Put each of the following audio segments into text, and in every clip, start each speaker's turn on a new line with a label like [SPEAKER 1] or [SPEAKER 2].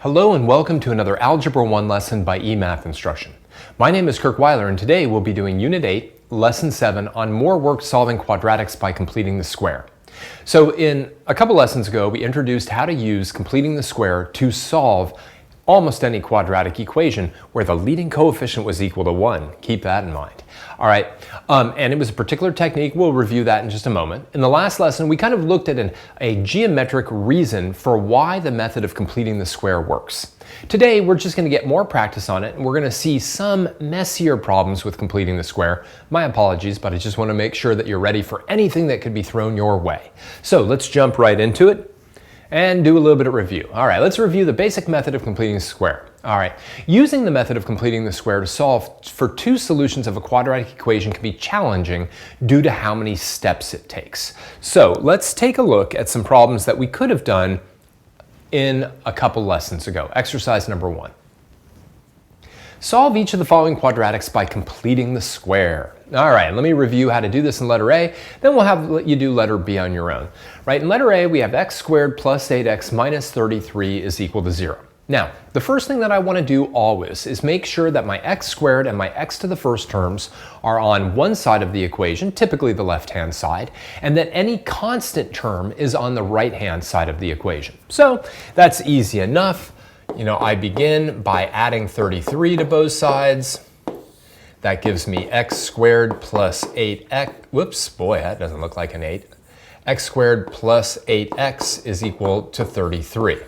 [SPEAKER 1] Hello and welcome to another Algebra 1 lesson by eMath Instruction. My name is Kirk Weiler and today we'll be doing Unit 8, Lesson 7 on more work solving quadratics by completing the square. So in a couple lessons ago we introduced how to use completing the square to solve almost any quadratic equation where the leading coefficient was equal to 1. Keep that in mind. All right, and it was a particular technique. We'll review that in just a moment. In the last lesson, we kind of looked at a geometric reason for why the method of completing the square works. Today, we're just going to get more practice on it, and we're going to see some messier problems with completing the square. My apologies, but I just want to make sure that you're ready for anything that could be thrown your way. So let's jump right into it and do a little bit of review. All right, let's review the basic method of completing the square. All right, using the method of completing the square to solve for two solutions of a quadratic equation can be challenging due to how many steps it takes. So let's take a look at some problems that we could have done in a couple lessons ago. Exercise number 1. Solve each of the following quadratics by completing the square. All right, let me review how to do this in letter A, then we'll have you do letter B on your own. Right, in letter A, we have x squared plus 8x minus 33 is equal to 0. Now, the first thing that I want to do always is make sure that my x squared and my x to the first terms are on one side of the equation, typically the left-hand side, and that any constant term is on the right-hand side of the equation. So that's easy enough. You know, I begin by adding 33 to both sides. That gives me x squared plus 8x. Whoops, boy, that doesn't look like an 8. X squared plus 8x is equal to 33.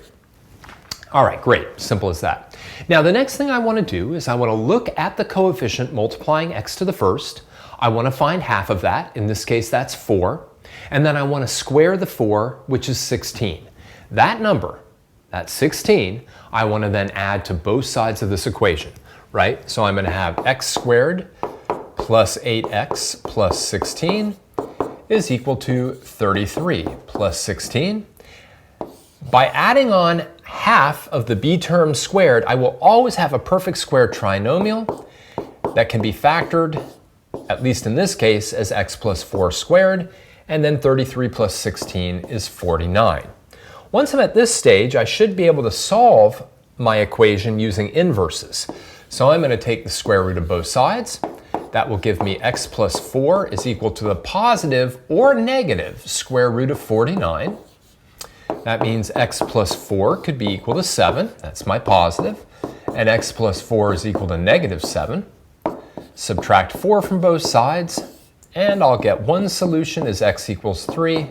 [SPEAKER 1] All right, great. Simple as that. Now, the next thing I want to do is I want to look at the coefficient multiplying x to the first. I want to find half of that. In this case, that's 4. And then I want to square the 4, which is 16. That number, that's 16, I want to then add to both sides of this equation, right? So I'm going to have x squared plus 8x plus 16 is equal to 33 plus 16. By adding on half of the b term squared, I will always have a perfect square trinomial that can be factored, at least in this case, as x plus 4 squared, and then 33 plus 16 is 49. Once I'm at this stage, I should be able to solve my equation using inverses. So I'm going to take the square root of both sides. That will give me x plus 4 is equal to the positive or negative square root of 49. That means x plus 4 could be equal to 7. That's my positive. And x plus 4 is equal to negative 7. Subtract 4 from both sides, and I'll get one solution is x equals 3.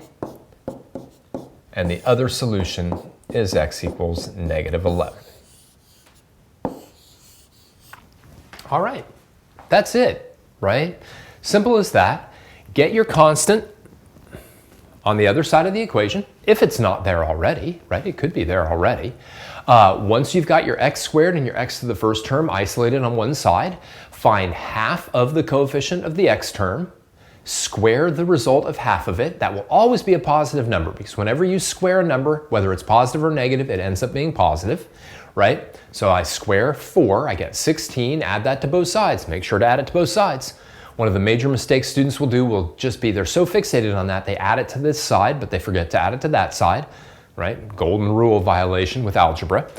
[SPEAKER 1] And the other solution is x equals negative 11. All right, that's it, right? Simple as that. Get your constant on the other side of the equation, if it's not there already, right? It could be there already. Once you've got your x squared and your x to the first term isolated on one side, find half of the coefficient of the x term, square the result of half of it. That will always be a positive number because whenever you square a number, whether it's positive or negative, it ends up being positive, right? So I square 4, I get 16, add that to both sides. Make sure to add it to both sides. One of the major mistakes students will do will just be they're so fixated on that, they add it to this side, but they forget to add it to that side, right? Golden rule violation with algebra.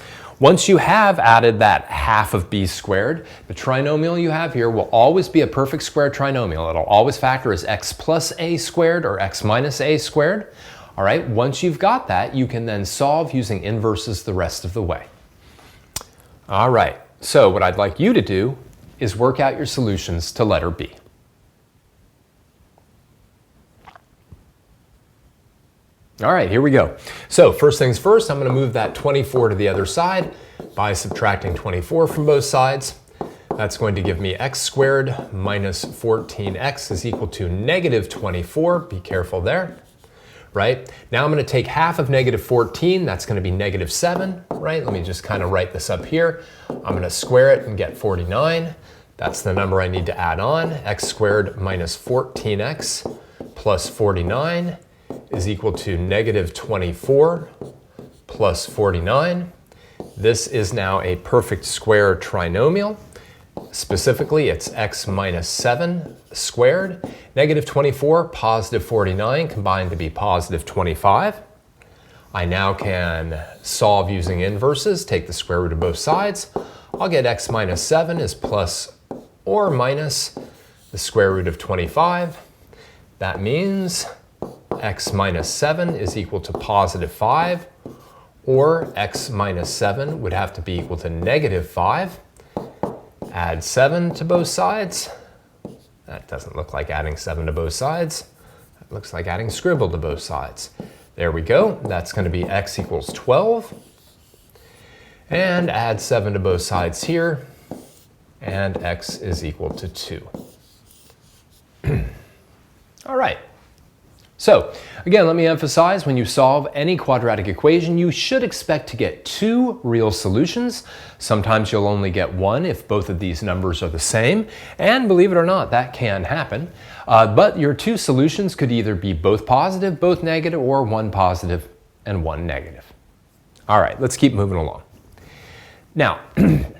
[SPEAKER 1] Once you have added that half of b squared, the trinomial you have here will always be a perfect square trinomial. It'll always factor as x plus a squared or x minus a squared. All right, once you've got that, you can then solve using inverses the rest of the way. All right, so what I'd like you to do is work out your solutions to letter B. All right, here we go. So first things first, I'm going to move that 24 to the other side by subtracting 24 from both sides. That's going to give me x squared minus 14x is equal to negative 24. Be careful there, right? Now I'm going to take half of negative 14. That's going to be negative 7, right? Let me just kind of write this up here. I'm going to square it and get 49. That's the number I need to add on. X squared minus 14x plus 49 is equal to negative 24 plus 49. This is now a perfect square trinomial. Specifically, it's x minus 7 squared. Negative 24, positive 49 combined to be positive 25. I now can solve using inverses, take the square root of both sides. I'll get x minus 7 is plus or minus the square root of 25. That means x minus 7 is equal to positive 5, or x minus 7 would have to be equal to negative 5. Add 7 to both sides. That doesn't look like adding 7 to both sides. That looks like adding scribble to both sides. There we go. That's going to be x equals 12. And add 7 to both sides here. And x is equal to 2. All right. So again, let me emphasize, when you solve any quadratic equation, you should expect to get 2 real solutions. Sometimes you'll only get 1 if both of these numbers are the same. And believe it or not, that can happen. But your 2 solutions could either be both positive, both negative, or 1 positive and 1 negative. All right, let's keep moving along. Now,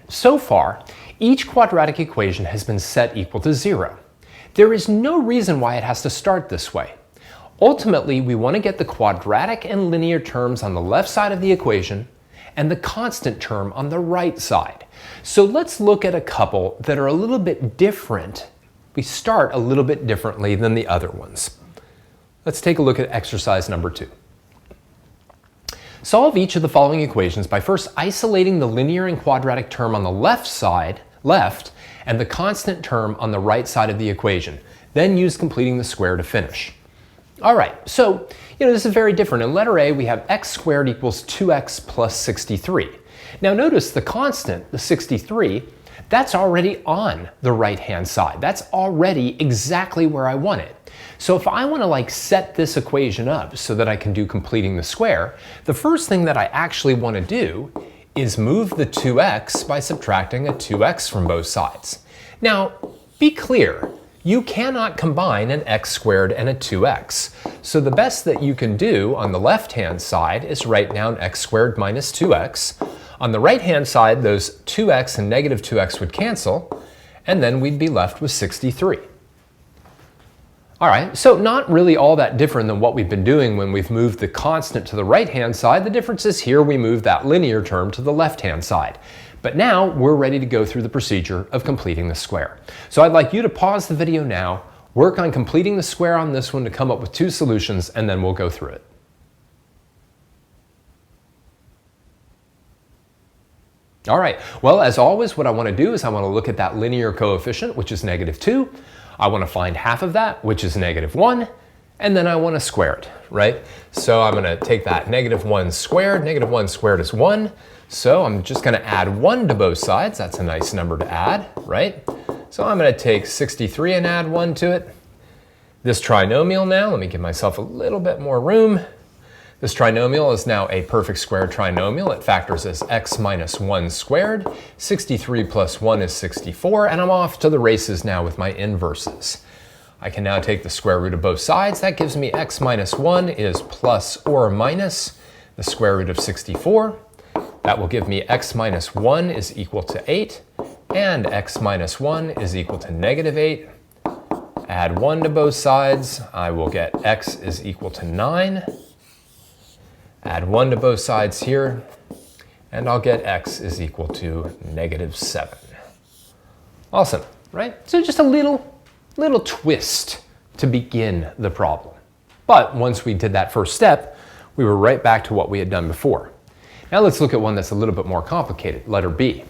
[SPEAKER 1] so far, each quadratic equation has been set equal to 0. There is no reason why it has to start this way. Ultimately, we want to get the quadratic and linear terms on the left side of the equation and the constant term on the right side. So let's look at a couple that are a little bit different. We start a little bit differently than the other ones. Let's take a look at exercise number 2. Solve each of the following equations by first isolating the linear and quadratic term on the left, and the constant term on the right side of the equation. Then use completing the square to finish. All right, so this is very different. In letter A, we have x squared equals 2x plus 63. Now notice the constant, the 63, that's already on the right-hand side. That's already exactly where I want it. So if I want to set this equation up so that I can do completing the square, the first thing that I actually want to do is move the 2x by subtracting a 2x from both sides. Now, be clear. You cannot combine an x squared and a 2x. So the best that you can do on the left-hand side is write down x squared minus 2x. On the right-hand side, those 2x and negative 2x would cancel, and then we'd be left with 63. All right, so not really all that different than what we've been doing when we've moved the constant to the right-hand side. The difference is here we move that linear term to the left-hand side. But now we're ready to go through the procedure of completing the square. So I'd like you to pause the video now, work on completing the square on this one to come up with 2 solutions, and then we'll go through it. All right, well, as always, what I want to do is I want to look at that linear coefficient, which is negative 2. I want to find half of that, which is negative 1, and then I want to square it, right? So I'm going to take that negative 1 squared. Negative 1 squared is 1. So I'm just going to add 1 to both sides. That's a nice number to add, right? So I'm going to take 63 and add 1 to it. This trinomial now, let me give myself a little bit more room. This trinomial is now a perfect square trinomial. It factors as x minus 1 squared. 63 plus 1 is 64, and I'm off to the races now with my inverses. I can now take the square root of both sides. That gives me x minus 1 is plus or minus the square root of 64. That will give me x minus 1 is equal to 8, and x minus 1 is equal to negative 8. Add 1 to both sides. I will get x is equal to 9. Add 1 to both sides here, and I'll get x is equal to negative 7. Awesome, right? So just a little twist to begin the problem. But once we did that first step, we were right back to what we had done before. Now let's look at one that's a little bit more complicated, letter B.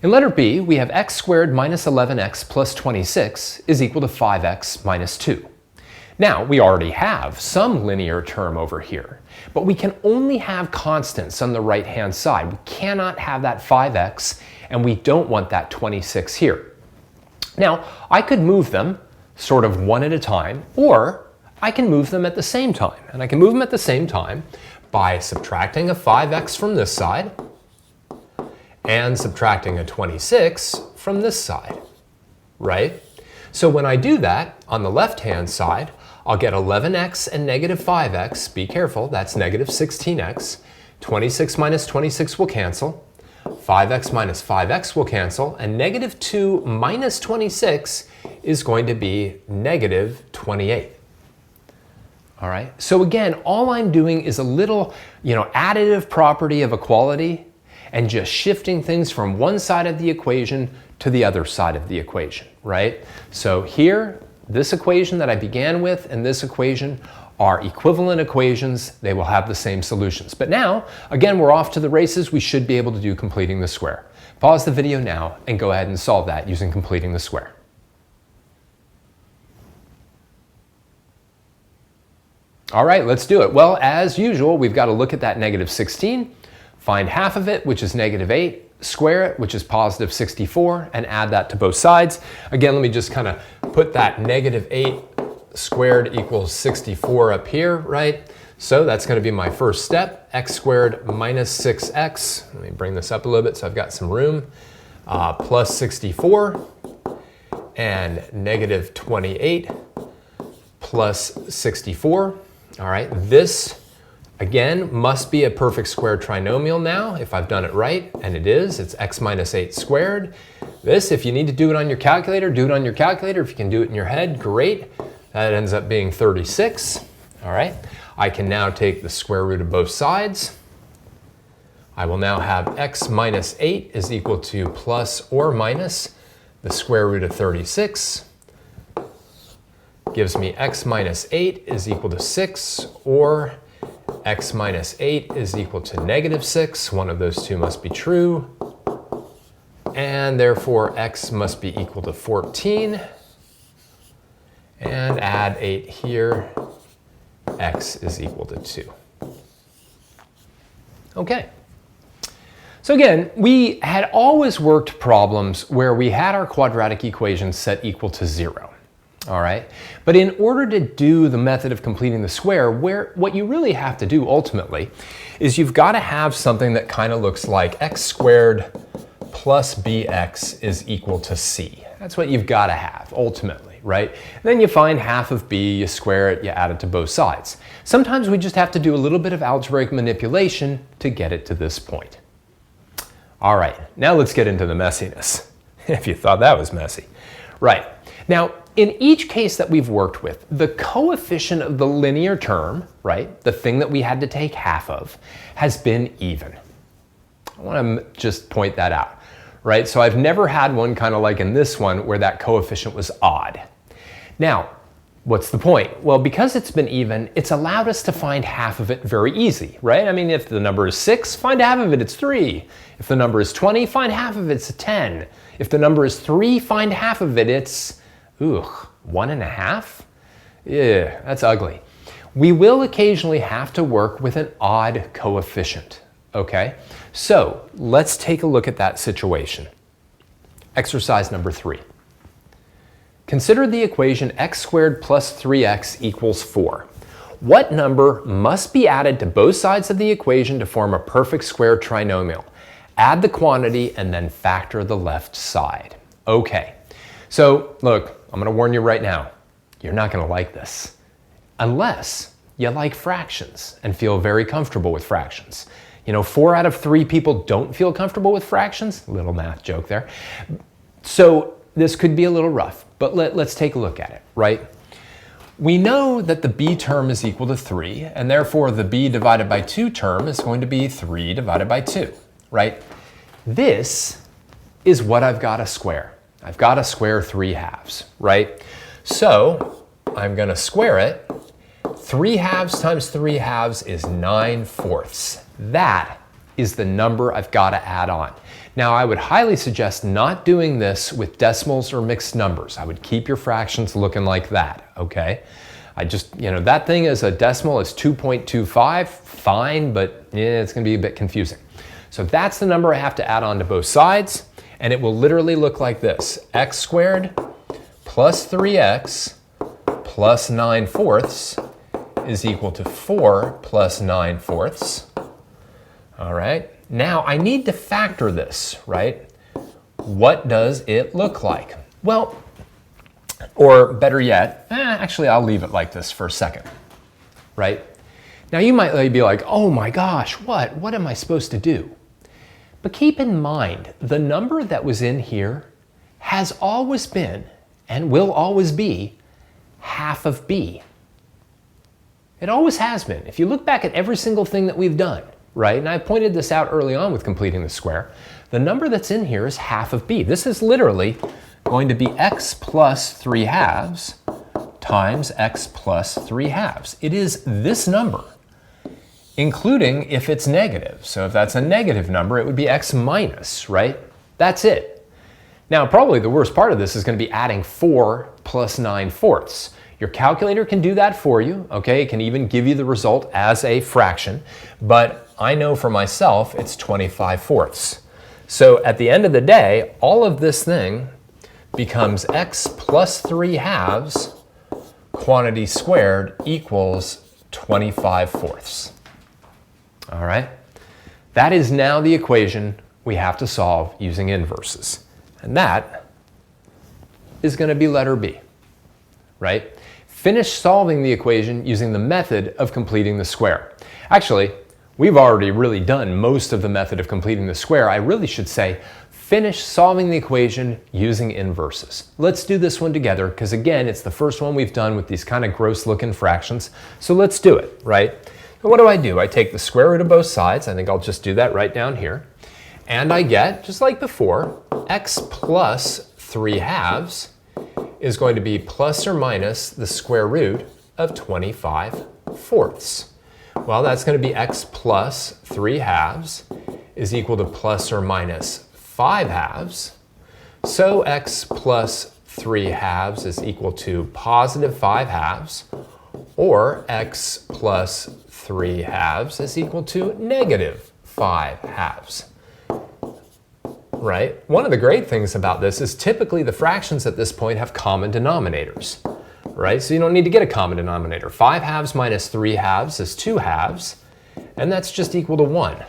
[SPEAKER 1] In letter B, we have x squared minus 11x plus 26 is equal to 5x minus 2. Now, we already have some linear term over here, but we can only have constants on the right-hand side. We cannot have that 5x, and we don't want that 26 here. Now, I could move them sort of one at a time, or I can move them at the same time. And I can move them at the same time by subtracting a 5x from this side and subtracting a 26 from this side, right? So when I do that, on the left-hand side, I'll get 11x and negative 5x. Be careful, that's negative 16x. 26 minus 26 will cancel. 5x minus 5x will cancel. And negative 2 minus 26 is going to be negative 28. All right, so again, all I'm doing is a little, additive property of equality and just shifting things from one side of the equation to the other side of the equation, right? So here, this equation that I began with and this equation are equivalent equations. They will have the same solutions. But now, again, we're off to the races. We should be able to do completing the square. Pause the video now and go ahead and solve that using completing the square. All right, let's do it. Well, as usual, we've got to look at that -16, find half of it, which is -8, square it, which is positive 64, and add that to both sides. Again, let me just kind of put that -8 squared equals 64 up here, right? So that's going to be my first step, x squared minus 6x. Let me bring this up a little bit so I've got some room. Plus 64 and -28 plus 64. All right, this again must be a perfect square trinomial now if I've done it right, and it is. It's x minus 8 squared. This, if you need to do it on your calculator, do it on your calculator. If you can do it in your head, great. That ends up being 36. All right, I can now take the square root of both sides. I will now have x minus 8 is equal to plus or minus the square root of 36. Gives me x minus 8 is equal to 6, or x minus 8 is equal to -6. One of those two must be true. And therefore, x must be equal to 14. And add 8 here, x is equal to 2. Okay. So again, we had always worked problems where we had our quadratic equations set equal to 0. All right, but in order to do the method of completing the square, what you really have to do ultimately is you've got to have something that kind of looks like x squared plus bx is equal to c. That's what you've got to have ultimately, right? Then you find half of b, you square it, you add it to both sides. Sometimes we just have to do a little bit of algebraic manipulation to get it to this point. All right, now let's get into the messiness, if you thought that was messy. Right, now, in each case that we've worked with, the coefficient of the linear term, right, the thing that we had to take half of, has been even. I want to just point that out, right? So I've never had one kind of like in this one where that coefficient was odd. Now, what's the point? Well, because it's been even, it's allowed us to find half of it very easy, right? I mean, if the number is 6, find half of it, it's 3. If the number is 20, find half of it, it's 10. If the number is 3, find half of it, it's 1.5? Yeah, that's ugly. We will occasionally have to work with an odd coefficient, okay? So let's take a look at that situation. Exercise number 3. Consider the equation x squared plus 3x equals 4. What number must be added to both sides of the equation to form a perfect square trinomial? Add the quantity and then factor the left side. Okay, so look, I'm going to warn you right now, you're not going to like this unless you like fractions and feel very comfortable with fractions. 4 out of 3 people don't feel comfortable with fractions. Little math joke there. So this could be a little rough, but let's take a look at it, right? We know that the b term is equal to 3, and therefore the b divided by 2 term is going to be 3 divided by 2, right? This is what I've got to square. I've got to square 3 halves, right? So I'm going to square it. 3 halves times 3 halves is 9/4. That is the number I've got to add on. Now, I would highly suggest not doing this with decimals or mixed numbers. I would keep your fractions looking like that, okay? That thing as a decimal is 2.25, fine, but it's going to be a bit confusing. So that's the number I have to add on to both sides. And it will literally look like this. X squared plus 3x plus 9/4 is equal to 4 plus 9/4. All right, now I need to factor this, right? What does it look like? Well, or better yet, actually I'll leave it like this for a second, right? Now you might be like, oh my gosh, what am I supposed to do? But keep in mind, the number that was in here has always been, and will always be, half of b. It always has been. If you look back at every single thing that we've done, right, and I pointed this out early on with completing the square, the number that's in here is half of b. This is literally going to be x plus 3 halves times x plus 3 halves. It is this number, including if it's negative. So if that's a negative number, it would be x minus, right? That's it. Now, probably the worst part of this is going to be adding 4 plus 9/4. Your calculator can do that for you, okay? It can even give you the result as a fraction, but I know for myself it's 25/4. So at the end of the day, all of this thing becomes x plus 3 halves quantity squared equals 25/4. All right? That is now the equation we have to solve using inverses. And that is going to be letter B, right? Finish solving the equation using the method of completing the square. Actually, we've already really done most of the method of completing the square. I really should say finish solving the equation using inverses. Let's do this one together because, again, it's the first one we've done with these kind of gross looking fractions. So let's do it, right? And what do? I take the square root of both sides. I think I'll just do that right down here. And I get, just like before, x plus 3 halves is going to be plus or minus the square root of 25/4. Well, that's going to be x plus 3 halves is equal to plus or minus 5 halves. So x plus 3 halves is equal to positive 5 halves, or x plus 3 halves is equal to negative 5 halves. Right? One of the great things about this is typically the fractions at this point have common denominators, right? So you don't need to get a common denominator. 5 halves minus 3 halves is 2 halves, and that's just equal to 1.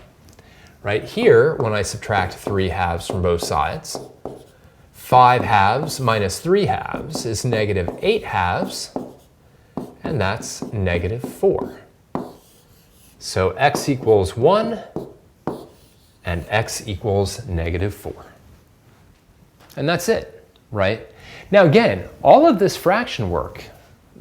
[SPEAKER 1] Right here, when I subtract 3 halves from both sides, 5 halves minus 3 halves is negative 8 halves, and that's negative 4. So x equals 1, and x equals negative 4. And that's it, right? Now again, all of this fraction work,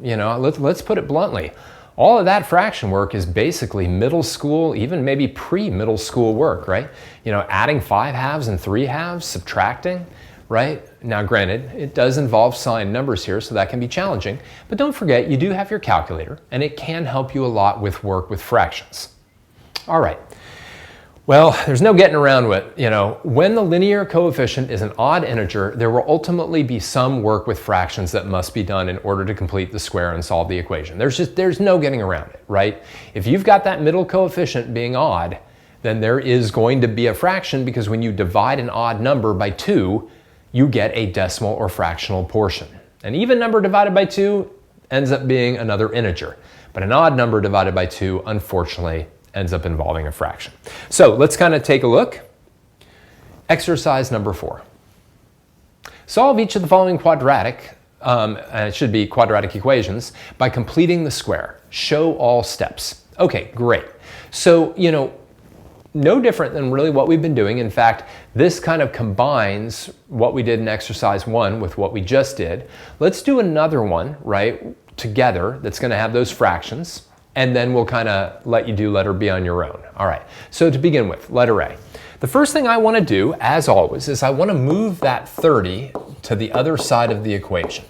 [SPEAKER 1] you know, let's put it bluntly, all of that fraction work is basically middle school, even maybe pre-middle school work, right? You know, adding 5 halves and 3 halves, subtracting, right? Now granted, it does involve signed numbers here, so that can be challenging, but don't forget you do have your calculator, and it can help you a lot with work with fractions. All right. Well, there's no getting around it. You know, when the linear coefficient is an odd integer, there will ultimately be some work with fractions that must be done in order to complete the square and solve the equation. There's no getting around it, right? If you've got that middle coefficient being odd, then there is going to be a fraction, because when you divide an odd number by 2, you get a decimal or fractional portion. An even number divided by 2 ends up being another integer, but an odd number divided by 2, unfortunately, ends up involving a fraction. So let's kind of take a look. Exercise number 4. Solve each of the following quadratic, it should be quadratic equations, by completing the square. Show all steps. Okay, great. So, you know, no different than really what we've been doing. In fact, this kind of combines what we did in exercise 1 with what we just did. Let's do another one, right, together that's going to have those fractions. And then we'll kind of let you do letter B on your own. All right, so to begin with, letter A. The first thing I want to do, as always, is I want to move that 30 to the other side of the equation.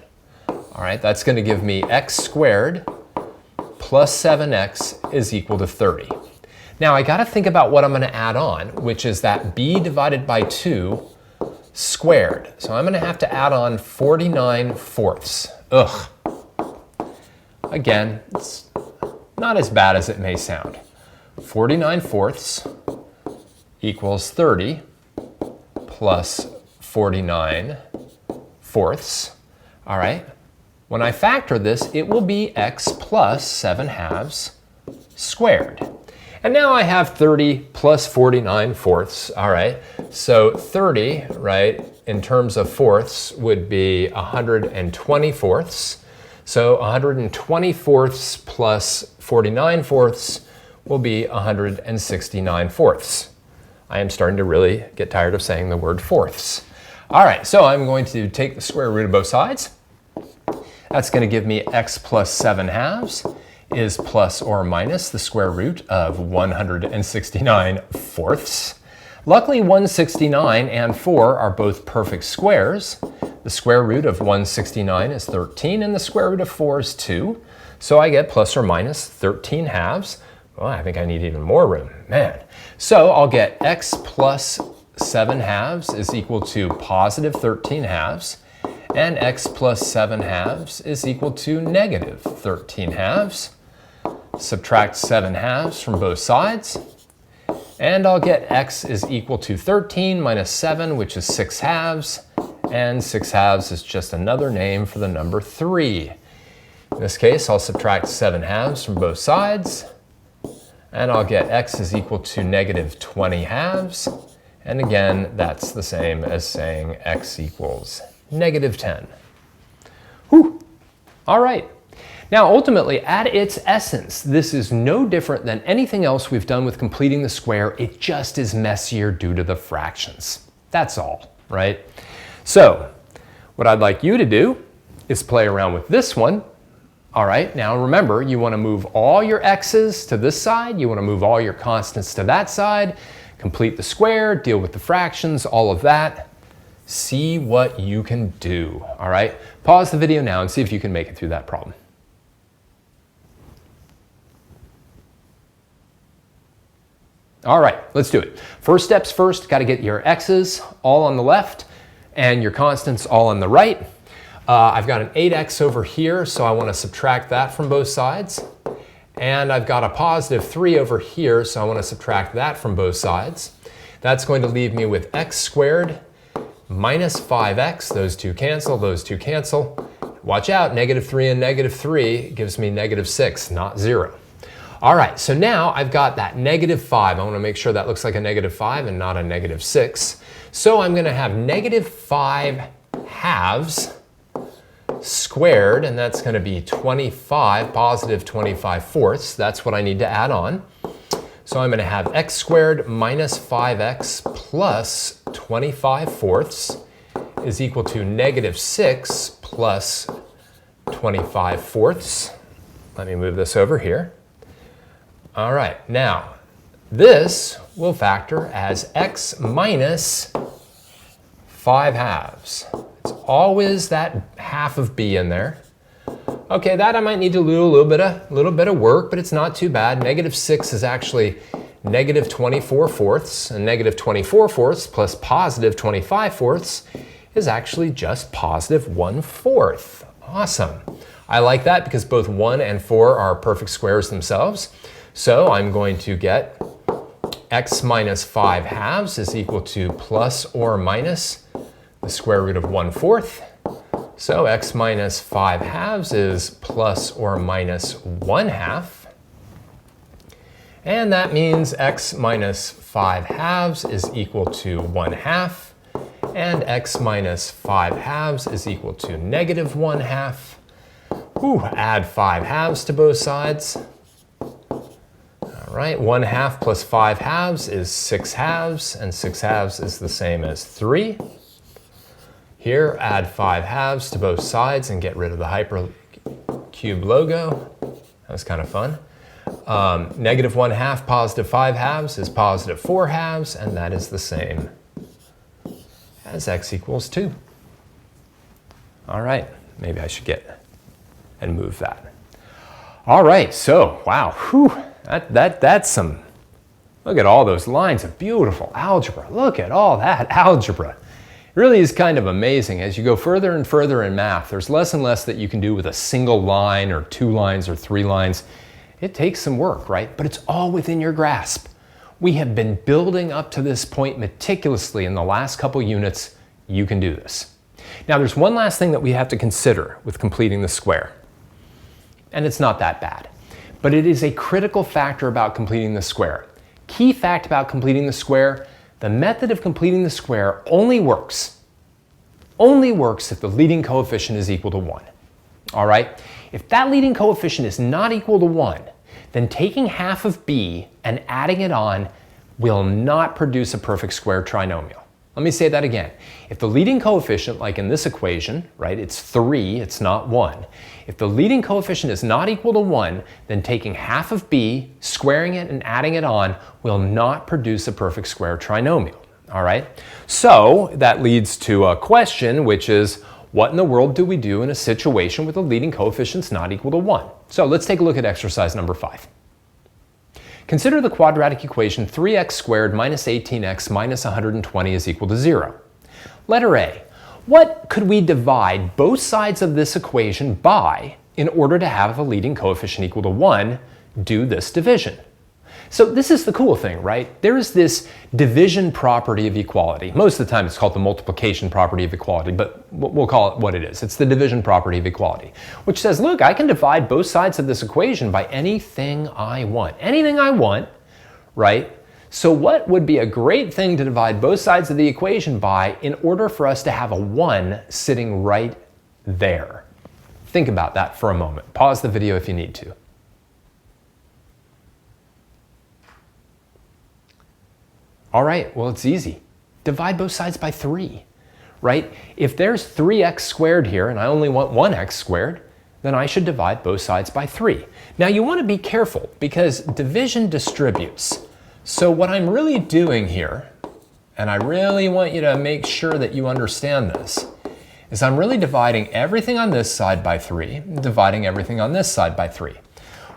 [SPEAKER 1] All right, that's going to give me x squared plus 7x is equal to 30. Now I got to think about what I'm going to add on, which is that b divided by 2 squared. So I'm going to have to add on 49/4. Ugh. Again, it's not as bad as it may sound. 49/4 equals 30 plus 49/4. All right. When I factor this, it will be x plus 7 halves squared. And now I have 30 plus 49/4. All right. So 30, right, in terms of fourths would be 120/4. So 120/4 plus 49/4 will be 169/4. I am starting to really get tired of saying the word fourths. All right, so I'm going to take the square root of both sides. That's going to give me x plus 7 halves is plus or minus the square root of 169 fourths. Luckily, 169 and 4 are both perfect squares. The square root of 169 is 13, and the square root of 4 is 2. So I get plus or minus 13 halves. Well, I think I need even more room, man. So I'll get x plus 7 halves is equal to positive 13 halves, and x plus 7 halves is equal to negative 13 halves. Subtract 7 halves from both sides, and I'll get x is equal to 13 minus 7, which is 6 halves, and 6 halves is just another name for the number 3. In this case, I'll subtract 7 halves from both sides, and I'll get x is equal to negative 20 halves, and again, that's the same as saying x equals negative 10. Whew! All right. Now, ultimately, at its essence, this is no different than anything else we've done with completing the square. It just is messier due to the fractions. That's all, right? So, what I'd like you to do is play around with this one. All right, now remember, you want to move all your x's to this side. You want to move all your constants to that side. Complete the square, deal with the fractions, all of that. See what you can do, all right? Pause the video now and see if you can make it through that problem. All right, let's do it. First steps first, got to get your x's all on the left and your constants all on the right. I've got an 8x over here, so I want to subtract that from both sides. And I've got a positive 3 over here, so I want to subtract that from both sides. That's going to leave me with x squared minus 5x. Those two cancel, those two cancel. Watch out, negative 3 and negative 3 gives me negative 6, not 0. All right, so now I've got that negative 5. I want to make sure that looks like a negative 5 and not a negative 6. So I'm going to have negative 5 halves squared, and that's going to be 25, positive 25 fourths. That's what I need to add on. So I'm going to have x squared minus 5x plus 25 fourths is equal to negative 6 plus 25 fourths. Let me move this over here. All right, now this will factor as x minus 5 halves. It's always that half of b in there. Okay, that I might need to do a little bit of work, but it's not too bad. Negative 6 is actually negative 24 fourths, and negative 24 fourths plus positive 25 fourths is actually just positive 1/4. Awesome. I like that because both 1 and 4 are perfect squares themselves. So I'm going to get x minus 5 halves is equal to plus or minus the square root of 1/4. So x minus 5 halves is plus or minus 1/2. And that means x minus 5 halves is equal to 1/2. And x minus 5 halves is equal to negative 1/2. Add 5 halves to both sides. All right, 1/2 plus 5 halves is 6 halves, and 6 halves is the same as 3. Here, add 5 halves to both sides and get rid of the hypercube logo. That was kind of fun. Negative 1/2 positive 5 halves is positive 4 halves, and that is the same as x equals 2. All right, maybe I should get and move that. All right, so wow, that's some, look at all those lines of beautiful algebra. Look at all that algebra. It really is kind of amazing. As you go further and further in math, there's less and less that you can do with a single line or 2 lines or 3 lines. It takes some work, right? But it's all within your grasp. We have been building up to this point meticulously in the last couple units. You can do this. Now, there's one last thing that we have to consider with completing the square. And it's not that bad. But it is a critical factor about completing the square. Key fact about completing the square: the method of completing the square only works if the leading coefficient is equal to 1. All right? If that leading coefficient is not equal to 1, then taking half of b and adding it on will not produce a perfect square trinomial. Let me say that again. If the leading coefficient, like in this equation, right, it's 3, it's not 1. If the leading coefficient is not equal to 1, then taking half of b, squaring it, and adding it on will not produce a perfect square trinomial. All right? So that leads to a question, which is, what in the world do we do in a situation with the leading coefficients not equal to 1? So let's take a look at exercise number 5. Consider the quadratic equation 3x squared minus 18x minus 120 is equal to 0. Letter A. What could we divide both sides of this equation by in order to have a leading coefficient equal to 1? Do this division. So this is the cool thing, right? There is this division property of equality. Most of the time it's called the multiplication property of equality, but we'll call it what it is. It's the division property of equality, which says, look, I can divide both sides of this equation by anything I want. Anything I want, right? So what would be a great thing to divide both sides of the equation by in order for us to have a 1 sitting right there? Think about that for a moment. Pause the video if you need to. All right, well, it's easy. Divide both sides by 3, right? If there's 3x squared here and I only want 1x squared, then I should divide both sides by 3. Now, you want to be careful because division distributes. So what I'm really doing here, and I really want you to make sure that you understand this, is I'm really dividing everything on this side by 3, and dividing everything on this side by 3.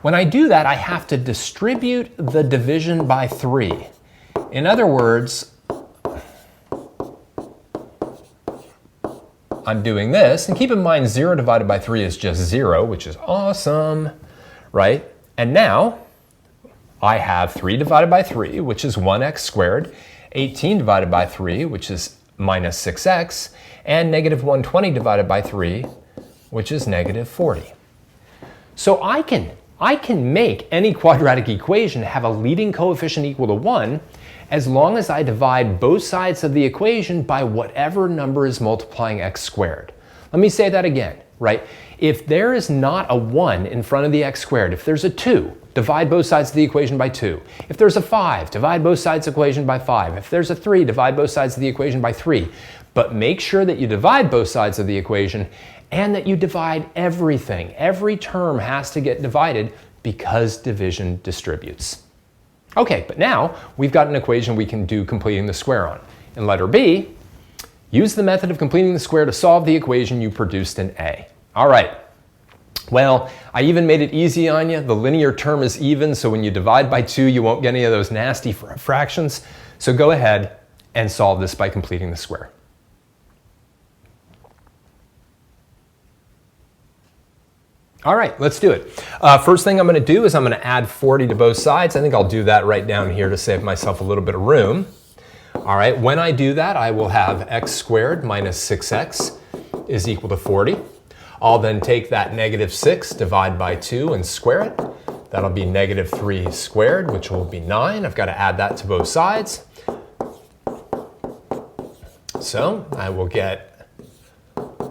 [SPEAKER 1] When I do that, I have to distribute the division by 3. In other words, I'm doing this, and keep in mind 0 divided by 3 is just 0, which is awesome, right? And now I have 3 divided by 3, which is 1x squared, 18 divided by 3, which is minus 6x, and negative 120 divided by 3, which is negative 40. So I can make any quadratic equation have a leading coefficient equal to 1 as long as I divide both sides of the equation by whatever number is multiplying x squared. Let me say that again, right? If there is not a 1 in front of the x squared, if there's a 2, divide both sides of the equation by 2. If there's a 5, divide both sides of the equation by 5. If there's a 3, divide both sides of the equation by 3. But make sure that you divide both sides of the equation and that you divide everything. Every term has to get divided because division distributes. Okay, but now we've got an equation we can do completing the square on. In letter B, use the method of completing the square to solve the equation you produced in A. All right. Well, I even made it easy on you. The linear term is even, so when you divide by 2, you won't get any of those nasty fractions. So go ahead and solve this by completing the square. All right, let's do it. First thing I'm going to do is I'm going to add 40 to both sides. I think I'll do that right down here to save myself a little bit of room. All right, when I do that, I will have x squared minus 6x is equal to 40. I'll then take that negative 6, divide by 2, and square it. That'll be negative 3 squared, which will be 9. I've got to add that to both sides. So I will get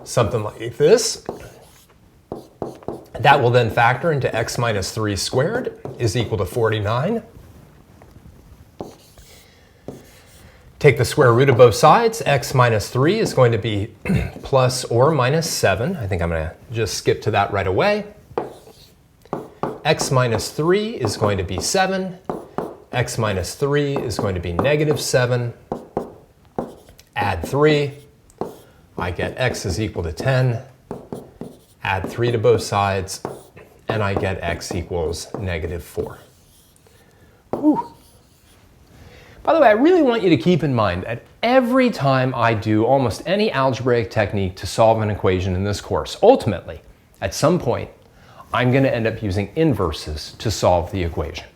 [SPEAKER 1] something like this. That will then factor into x minus 3 squared is equal to 49. Take the square root of both sides. X minus 3 is going to be plus or minus 7. I think I'm going to just skip to that right away. X minus 3 is going to be 7. X minus 3 is going to be negative 7. Add 3. I get x is equal to 10. Add 3 to both sides, and I get x equals negative 4. Whew. By the way, I really want you to keep in mind that every time I do almost any algebraic technique to solve an equation in this course, ultimately, at some point, I'm going to end up using inverses to solve the equation,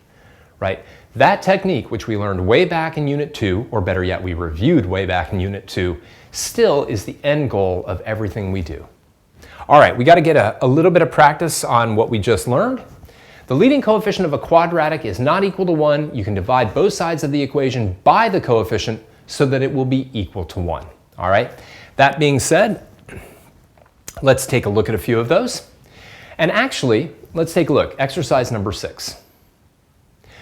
[SPEAKER 1] right? That technique, which we learned way back in Unit 2, or better yet, we reviewed way back in Unit 2, still is the end goal of everything we do. All right, we got to get a little bit of practice on what we just learned. The leading coefficient of a quadratic is not equal to 1. You can divide both sides of the equation by the coefficient so that it will be equal to 1. All right, that being said, let's take a look at a few of those. And actually, let's take a look. Exercise number 6.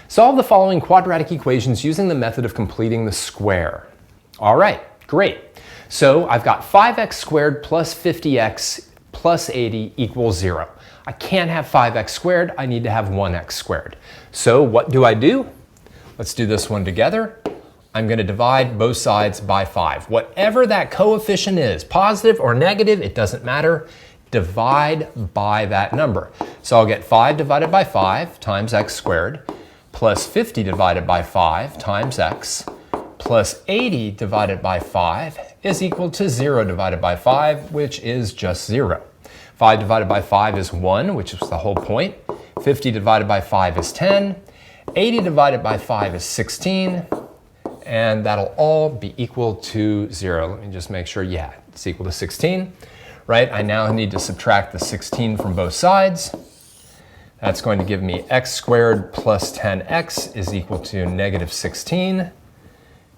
[SPEAKER 1] Solve the following quadratic equations using the method of completing the square. All right, Great. So I've got 5x squared plus 50x plus 80 equals 0. I can't have 5x squared, I need to have 1x squared. So what do? Let's do this one together. I'm going to divide both sides by 5. Whatever that coefficient is, positive or negative, it doesn't matter. Divide by that number. So I'll get 5 divided by 5 times x squared plus 50 divided by 5 times x plus 80 divided by 5 is equal to 0 divided by 5, which is just 0. 5 divided by 5 is 1, which is the whole point. 50 divided by 5 is 10. 80 divided by 5 is 16. And that'll all be equal to 0. Let me just make sure, yeah, it's equal to 16. Right, I now need to subtract the 16 from both sides. That's going to give me x squared plus 10x is equal to negative 16.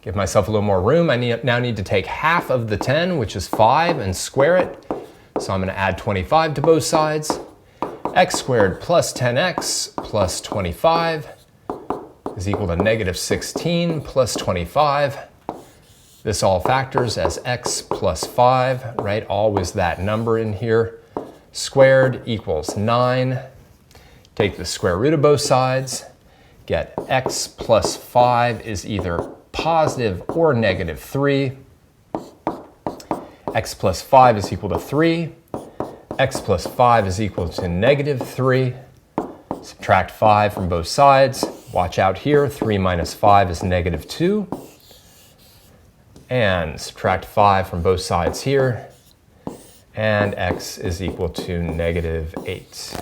[SPEAKER 1] Give myself a little more room. I now need to take half of the 10, which is 5, and square it. So I'm going to add 25 to both sides. X squared plus 10x plus 25 is equal to negative 16 plus 25. This all factors as x plus 5, right? Always that number in here. Squared equals 9. Take the square root of both sides. Get x plus 5 is either positive or negative 3. X plus 5 is equal to 3. X plus 5 is equal to negative 3. Subtract 5 from both sides. Watch out here. 3 minus 5 is negative 2. And subtract 5 from both sides here. And x is equal to negative 8.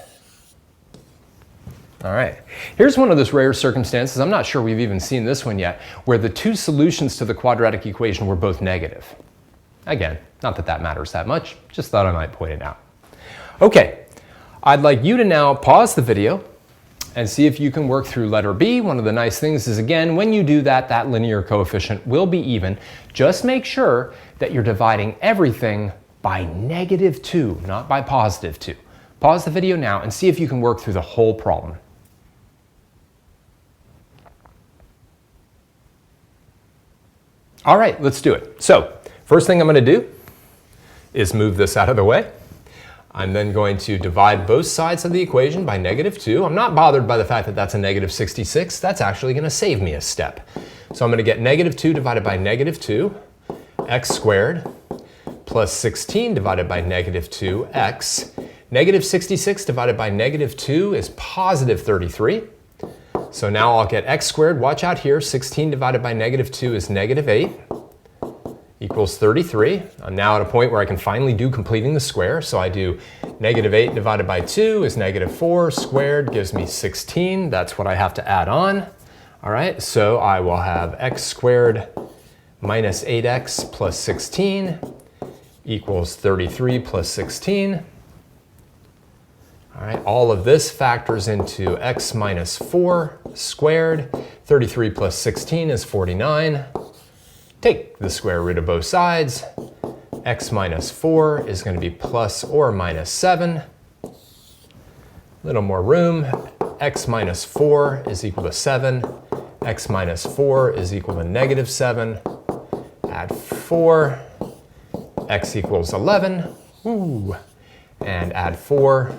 [SPEAKER 1] All right, here's one of those rare circumstances, I'm not sure we've even seen this one yet, where the two solutions to the quadratic equation were both negative. Again, not that that matters that much, just thought I might point it out. Okay, I'd like you to now pause the video and see if you can work through letter B. One of the nice things is, again, when you do that, that linear coefficient will be even. Just make sure that you're dividing everything by negative 2, not by positive 2. Pause the video now and see if you can work through the whole problem. All right, let's do it. So, first thing I'm going to do is move this out of the way. I'm then going to divide both sides of the equation by negative 2. I'm not bothered by the fact that that's a negative 66. That's actually going to save me a step. So I'm going to get negative 2 divided by negative 2, x squared, plus 16 divided by negative 2x. Negative 66 divided by negative 2 is positive 33. So now I'll get x squared. Watch out here. 16 divided by negative 2 is negative 8. Equals 33. I'm now at a point where I can finally do completing the square. So I do negative 8 divided by 2 is negative 4 squared gives me 16. That's what I have to add on. All right, so I will have x squared minus 8x plus 16 equals 33 plus 16. All right, all of this factors into x minus 4 squared. 33 plus 16 is 49. Take the square root of both sides. X minus 4 is going to be plus or minus 7. A little more room. X minus 4 is equal to 7. X minus 4 is equal to negative 7. Add 4. X equals 11. Ooh. And add 4.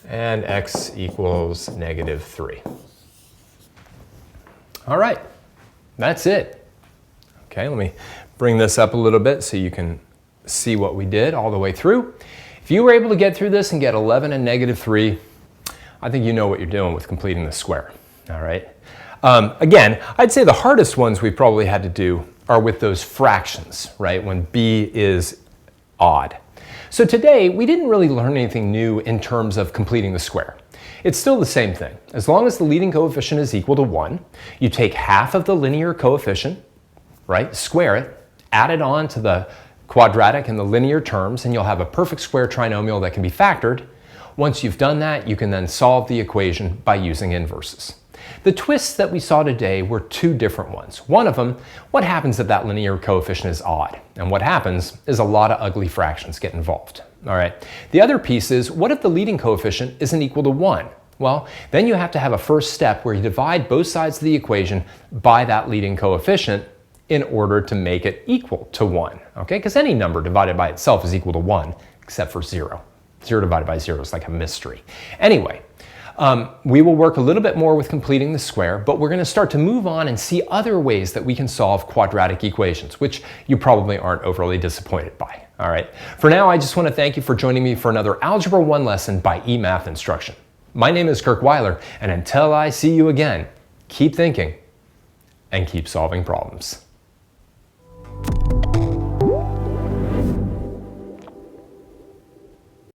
[SPEAKER 1] And x equals negative 3. All right, that's it. Okay, let me bring this up a little bit so you can see what we did all the way through. If you were able to get through this and get 11 and negative 3, I think you know what you're doing with completing the square. All right. Again, I'd say the hardest ones we probably had to do are with those fractions, right, when b is odd. So today, we didn't really learn anything new in terms of completing the square. It's still the same thing. As long as the leading coefficient is equal to 1, you take half of the linear coefficient, right, square it, add it on to the quadratic and the linear terms, and you'll have a perfect square trinomial that can be factored. Once you've done that, you can then solve the equation by using inverses. The twists that we saw today were two different ones. One of them, what happens if that linear coefficient is odd? And what happens is a lot of ugly fractions get involved. All right. The other piece is, what if the leading coefficient isn't equal to 1? Well, then you have to have a first step where you divide both sides of the equation by that leading coefficient in order to make it equal to 1, okay? Because any number divided by itself is equal to 1, except for 0. 0 divided by 0 is like a mystery. Anyway, we will work a little bit more with completing the square, but we're going to start to move on and see other ways that we can solve quadratic equations, which you probably aren't overly disappointed by. All right. For now, I just want to thank you for joining me for another Algebra 1 lesson by eMath Instruction. My name is Kirk Weiler, and until I see you again, keep thinking and keep solving problems.